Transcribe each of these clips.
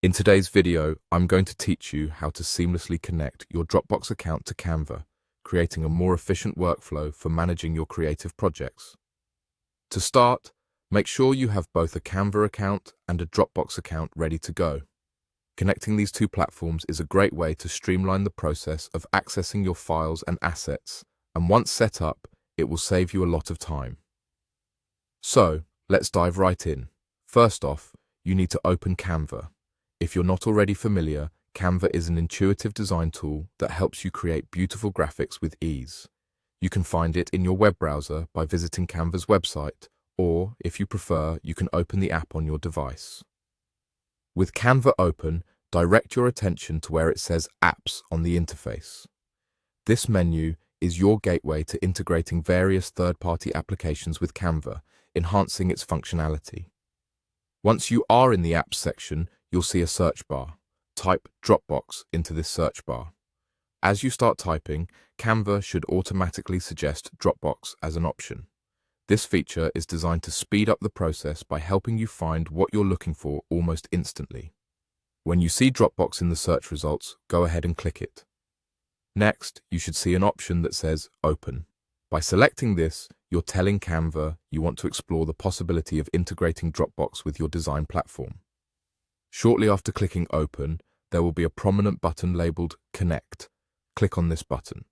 In today's video, I'm going to teach you how to seamlessly connect your Dropbox account to Canva, creating a more efficient workflow for managing your creative projects. To start, make sure you have both a Canva account and a Dropbox account ready to go. Connecting these two platforms is a great way to streamline the process of accessing your files and assets, and once set up, it will save you a lot of time. So, let's dive right in. First off, you need to open Canva. If you're not already familiar, Canva is an intuitive design tool that helps you create beautiful graphics with ease. You can find it in your web browser by visiting Canva's website, or, if you prefer, you can open the app on your device. With Canva open, direct your attention to where it says Apps on the interface. This menu is your gateway to integrating various third-party applications with Canva, enhancing its functionality. Once you are in the Apps section, you'll see a search bar. Type Dropbox into this search bar. As you start typing, Canva should automatically suggest Dropbox as an option. This feature is designed to speed up the process by helping you find what you're looking for almost instantly. When you see Dropbox in the search results, go ahead and click it. Next, you should see an option that says Open. By selecting this, you're telling Canva you want to explore the possibility of integrating Dropbox with your design platform. Shortly after clicking Open, there will be a prominent button labeled Connect. Click on this button.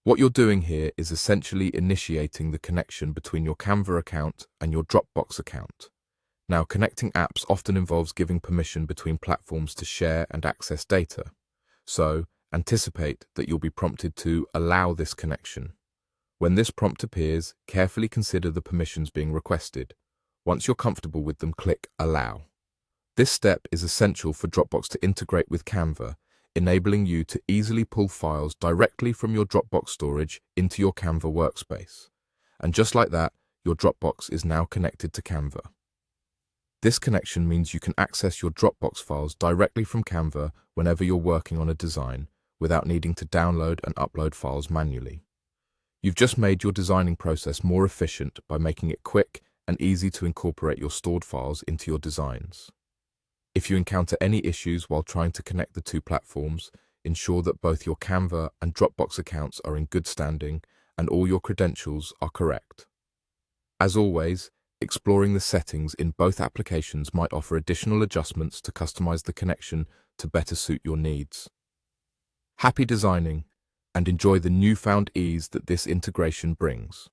What you're doing here is essentially initiating the connection between your Canva account and your Dropbox account. Now, connecting apps often involves giving permission between platforms to share and access data. So, anticipate that you'll be prompted to allow this connection. When this prompt appears, carefully consider the permissions being requested. Once you're comfortable with them, click Allow. This step is essential for Dropbox to integrate with Canva, enabling you to easily pull files directly from your Dropbox storage into your Canva workspace. And just like that, your Dropbox is now connected to Canva. This connection means you can access your Dropbox files directly from Canva whenever you're working on a design, without needing to download and upload files manually. You've just made your designing process more efficient by making it quick and easy to incorporate your stored files into your designs. If you encounter any issues while trying to connect the two platforms, ensure that both your Canva and Dropbox accounts are in good standing and all your credentials are correct. As always, exploring the settings in both applications might offer additional adjustments to customize the connection to better suit your needs. Happy designing, and enjoy the newfound ease that this integration brings.